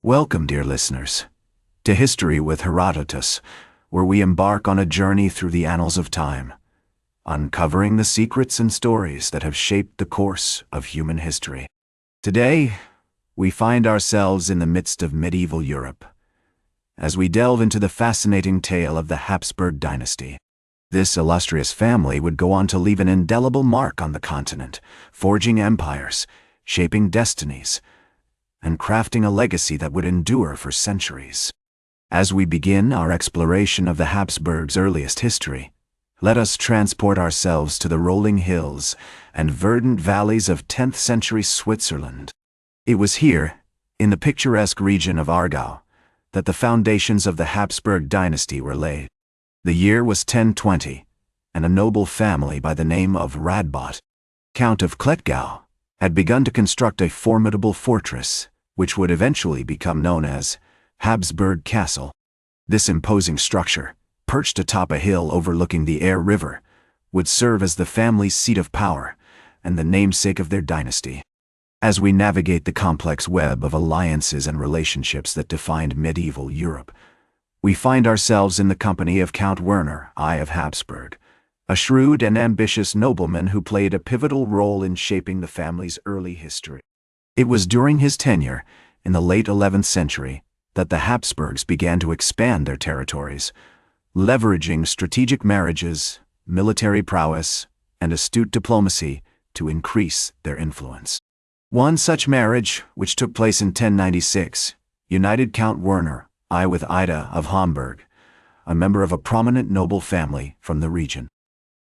Welcome, dear listeners, to History with Herodotus, where we embark on a journey through the annals of time, uncovering the secrets and stories that have shaped the course of human history. Today, we find ourselves in the midst of medieval Europe, as we delve into the fascinating tale of the Habsburg Dynasty. This illustrious family would go on to leave an indelible mark on the continent, forging empires, shaping destinies, and crafting a legacy that would endure for centuries. As we begin our exploration of the Habsburgs' earliest history, let us transport ourselves to the rolling hills and verdant valleys of 10th century Switzerland. It was here, in the picturesque region of Aargau, that the foundations of the Habsburg Dynasty were laid. The year was 1020, and a noble family by the name of Radbot, Count of Klettgau, had begun to construct a formidable fortress, which would eventually become known as Habsburg Castle. This imposing structure, perched atop a hill overlooking the Aire River, would serve as the family's seat of power and the namesake of their dynasty. As we navigate the complex web of alliances and relationships that defined medieval Europe, we find ourselves in the company of Count Werner I of Habsburg, a shrewd and ambitious nobleman who played a pivotal role in shaping the family's early history. It was during his tenure, in the late 11th century, that the Habsburgs began to expand their territories, leveraging strategic marriages, military prowess, and astute diplomacy to increase their influence. One such marriage, which took place in 1096, united Count Werner I with Ida of Hamburg, a member of a prominent noble family from the region.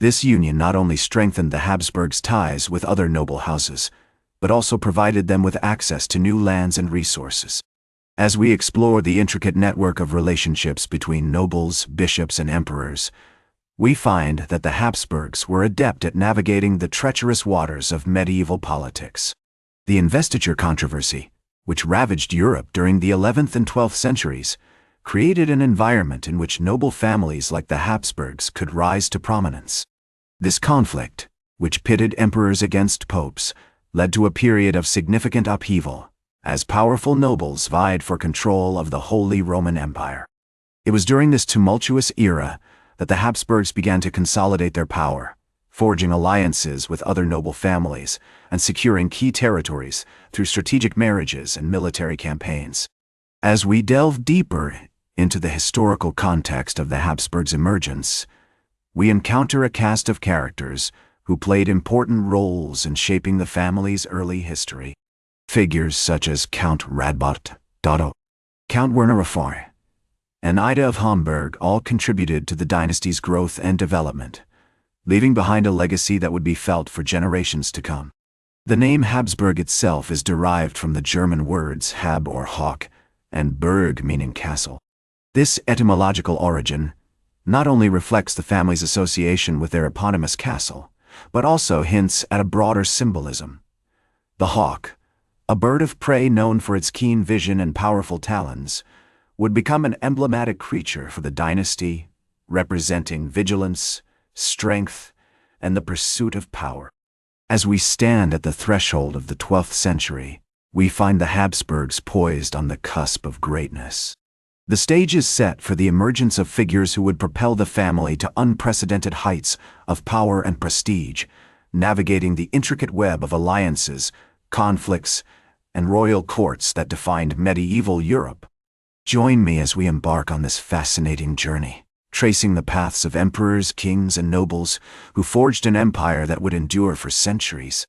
This union not only strengthened the Habsburgs' ties with other noble houses, but also provided them with access to new lands and resources. As we explore the intricate network of relationships between nobles, bishops, and emperors, we find that the Habsburgs were adept at navigating the treacherous waters of medieval politics. The investiture controversy, which ravaged Europe during the 11th and 12th centuries, created an environment in which noble families like the Habsburgs could rise to prominence. This conflict, which pitted emperors against popes, led to a period of significant upheaval, as powerful nobles vied for control of the Holy Roman Empire. It was during this tumultuous era that the Habsburgs began to consolidate their power, forging alliances with other noble families and securing key territories through strategic marriages and military campaigns. As we delve deeper into the historical context of the Habsburgs' emergence, we encounter a cast of characters who played important roles in shaping the family's early history. Figures such as Count Radbot, Count Werner IV, and Ida of Hamburg all contributed to the dynasty's growth and development, leaving behind a legacy that would be felt for generations to come. The name Habsburg itself is derived from the German words Hab or hawk, and Burg meaning castle. This etymological origin not only reflects the family's association with their eponymous castle, but also hints at a broader symbolism. The hawk, a bird of prey known for its keen vision and powerful talons, would become an emblematic creature for the dynasty, representing vigilance, strength, and the pursuit of power. As we stand at the threshold of the 12th century, we find the Habsburgs poised on the cusp of greatness. The stage is set for the emergence of figures who would propel the family to unprecedented heights of power and prestige, navigating the intricate web of alliances, conflicts, and royal courts that defined medieval Europe. Join me as we embark on this fascinating journey, tracing the paths of emperors, kings, and nobles who forged an empire that would endure for centuries.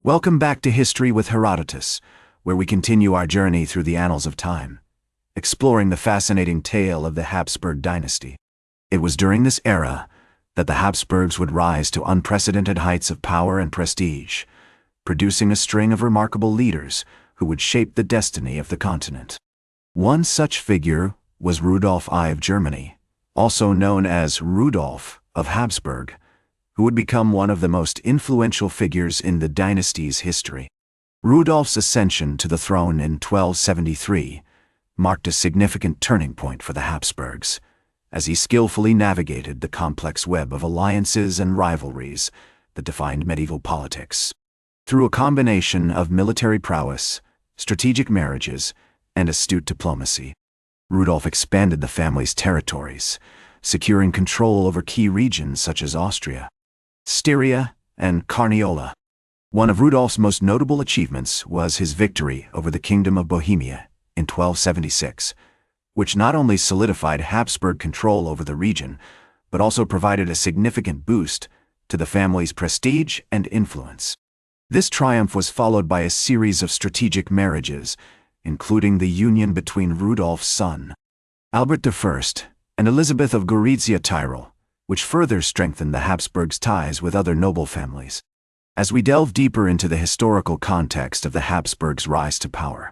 Welcome back to History with Herodotus, where we continue our journey through the annals of time, exploring the fascinating tale of the Habsburg Dynasty. It was during this era that the Habsburgs would rise to unprecedented heights of power and prestige, producing a string of remarkable leaders who would shape the destiny of the continent. One such figure was Rudolf I of Germany, also known as Rudolf of Habsburg, who would become one of the most influential figures in the dynasty's history. Rudolf's ascension to the throne in 1273 marked a significant turning point for the Habsburgs, as he skillfully navigated the complex web of alliances and rivalries that defined medieval politics. Through a combination of military prowess, strategic marriages, and astute diplomacy, Rudolf expanded the family's territories, securing control over key regions such as Austria, Styria, and Carniola. One of Rudolf's most notable achievements was his victory over the Kingdom of Bohemia in 1276, which not only solidified Habsburg control over the region, but also provided a significant boost to the family's prestige and influence. This triumph was followed by a series of strategic marriages, including the union between Rudolf's son, Albert I, and Elizabeth of Gorizia-Tyrol, which further strengthened the Habsburgs' ties with other noble families. As we delve deeper into the historical context of the Habsburgs' rise to power,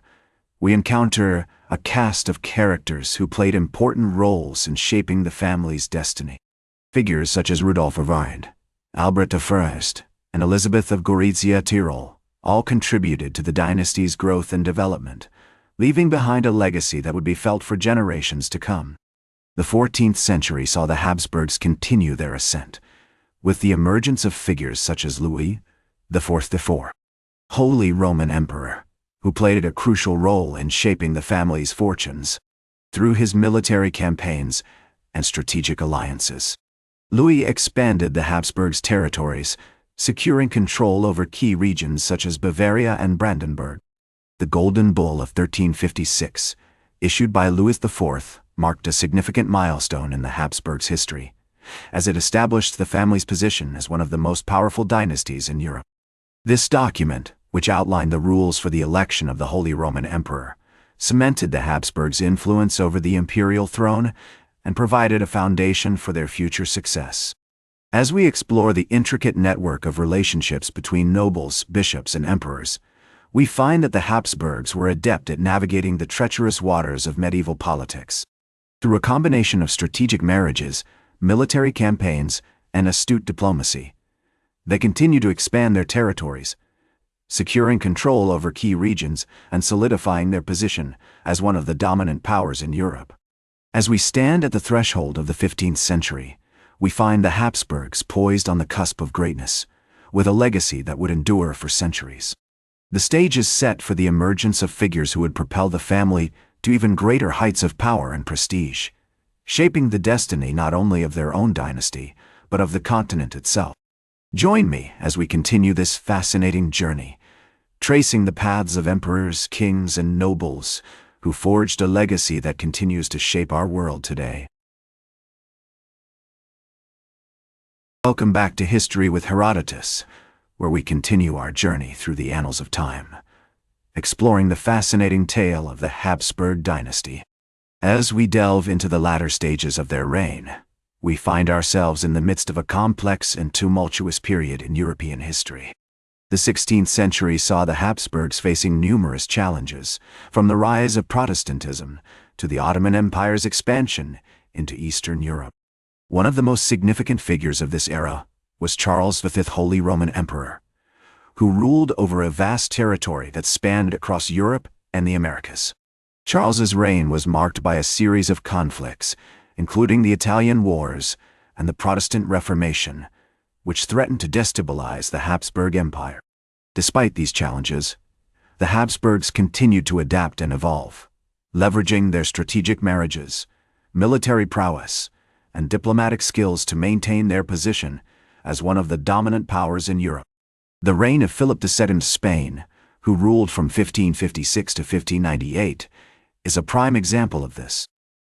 we encounter a cast of characters who played important roles in shaping the family's destiny. Figures such as Rudolf of Wied, Albert I, and Elizabeth of Gorizia-Tyrol all contributed to the dynasty's growth and development, leaving behind a legacy that would be felt for generations to come. The 14th century saw the Habsburgs continue their ascent, with the emergence of figures such as Louis IV, Holy Roman Emperor, who played a crucial role in shaping the family's fortunes. Through his military campaigns and strategic alliances, Louis expanded the Habsburgs' territories, securing control over key regions such as Bavaria and Brandenburg. The Golden Bull of 1356, issued by Louis IV, marked a significant milestone in the Habsburgs' history, as it established the family's position as one of the most powerful dynasties in Europe. This document, which outlined the rules for the election of the Holy Roman Emperor, cemented the Habsburgs' influence over the imperial throne and provided a foundation for their future success. As we explore the intricate network of relationships between nobles, bishops, and emperors, we find that the Habsburgs were adept at navigating the treacherous waters of medieval politics. Through a combination of strategic marriages, military campaigns, and astute diplomacy, they continue to expand their territories, securing control over key regions and solidifying their position as one of the dominant powers in Europe. As we stand at the threshold of the 15th century, we find the Habsburgs poised on the cusp of greatness, with a legacy that would endure for centuries. The stage is set for the emergence of figures who would propel the family to even greater heights of power and prestige, shaping the destiny not only of their own dynasty, but of the continent itself. Join me as we continue this fascinating journey, tracing the paths of emperors, kings, and nobles who forged a legacy that continues to shape our world today. Welcome back to History with Herodotus, where we continue our journey through the annals of time, exploring the fascinating tale of the Habsburg Dynasty. As we delve into the latter stages of their reign, we find ourselves in the midst of a complex and tumultuous period in European history. The 16th century saw the Habsburgs facing numerous challenges, from the rise of Protestantism to the Ottoman Empire's expansion into Eastern Europe. One of the most significant figures of this era was Charles V, Holy Roman Emperor, who ruled over a vast territory that spanned across Europe and the Americas. Charles's reign was marked by a series of conflicts, including the Italian Wars and the Protestant Reformation, which threatened to destabilize the Habsburg Empire. Despite these challenges, the Habsburgs continued to adapt and evolve, leveraging their strategic marriages, military prowess, and diplomatic skills to maintain their position as one of the dominant powers in Europe. The reign of Philip II of Spain, who ruled from 1556 to 1598, is a prime example of this.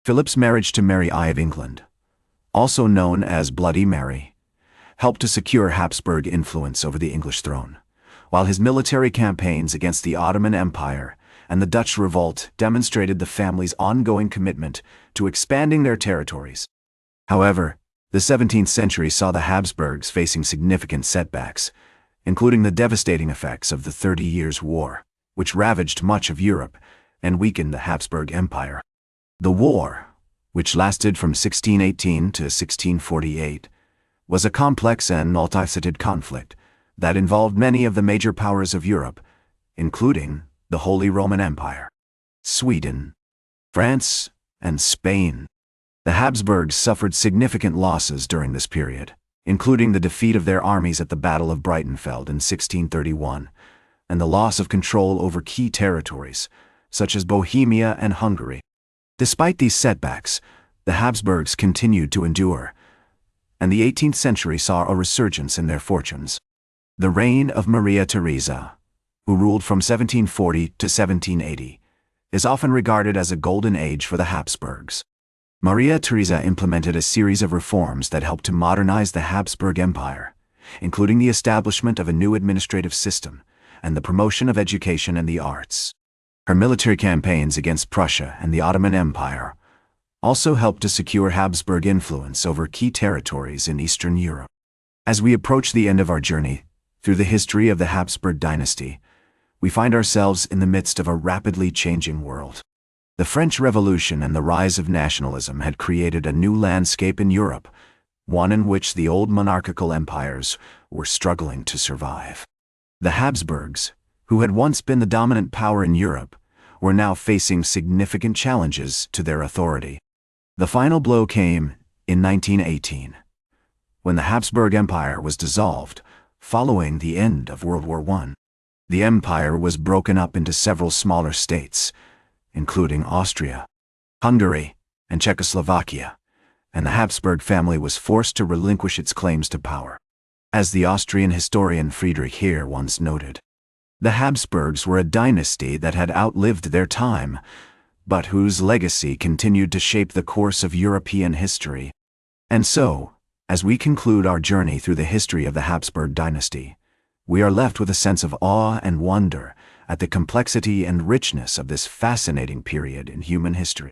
Philip's marriage to Mary I of England, also known as Bloody Mary, helped to secure Habsburg influence over the English throne, while his military campaigns against the Ottoman Empire and the Dutch Revolt demonstrated the family's ongoing commitment to expanding their territories. However, the 17th century saw the Habsburgs facing significant setbacks, including the devastating effects of the 30 Years' War, which ravaged much of Europe and weakened the Habsburg Empire. The war, which lasted from 1618 to 1648, was a complex and multifaceted conflict that involved many of the major powers of Europe, including the Holy Roman Empire, Sweden, France, and Spain. The Habsburgs suffered significant losses during this period, including the defeat of their armies at the Battle of Breitenfeld in 1631, and the loss of control over key territories, such as Bohemia and Hungary. Despite these setbacks, the Habsburgs continued to endure, and the 18th century saw a resurgence in their fortunes. The reign of Maria Theresa, who ruled from 1740 to 1780, is often regarded as a golden age for the Habsburgs. Maria Theresa implemented a series of reforms that helped to modernize the Habsburg Empire, including the establishment of a new administrative system and the promotion of education and the arts. Her military campaigns against Prussia and the Ottoman Empire also helped to secure Habsburg influence over key territories in Eastern Europe. As we approach the end of our journey through the history of the Habsburg Dynasty, we find ourselves in the midst of a rapidly changing world. The French Revolution and the rise of nationalism had created a new landscape in Europe, one in which the old monarchical empires were struggling to survive. The Habsburgs, who had once been the dominant power in Europe, were now facing significant challenges to their authority. The final blow came in 1918, when the Habsburg Empire was dissolved following the end of World War I. The empire was broken up into several smaller states, including Austria, Hungary, and Czechoslovakia, and the Habsburg family was forced to relinquish its claims to power. As the Austrian historian Friedrich Heer once noted, the Habsburgs were a dynasty that had outlived their time, but whose legacy continued to shape the course of European history. And so, as we conclude our journey through the history of the Habsburg dynasty, we are left with a sense of awe and wonder at the complexity and richness of this fascinating period in human history.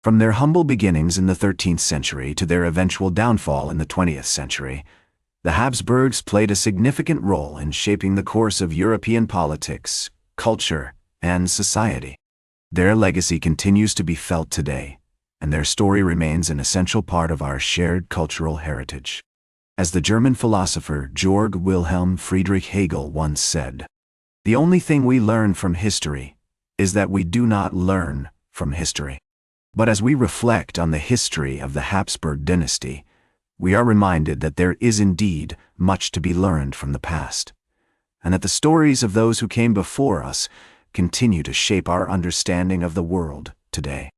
From their humble beginnings in the 13th century to their eventual downfall in the 20th century, the Habsburgs played a significant role in shaping the course of European politics, culture, and society. Their legacy continues to be felt today, and their story remains an essential part of our shared cultural heritage. As the German philosopher Georg Wilhelm Friedrich Hegel once said, "The only thing we learn from history is that we do not learn from history." But as we reflect on the history of the Habsburg dynasty, we are reminded that there is indeed much to be learned from the past, and that the stories of those who came before us continue to shape our understanding of the world today.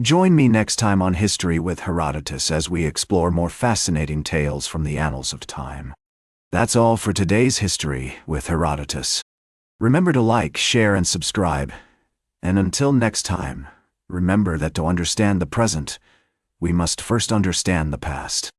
Join me next time on History with Herodotus as we explore more fascinating tales from the annals of time. That's all for today's History with Herodotus. Remember to like, share, and subscribe. And until next time, remember that to understand the present, we must first understand the past.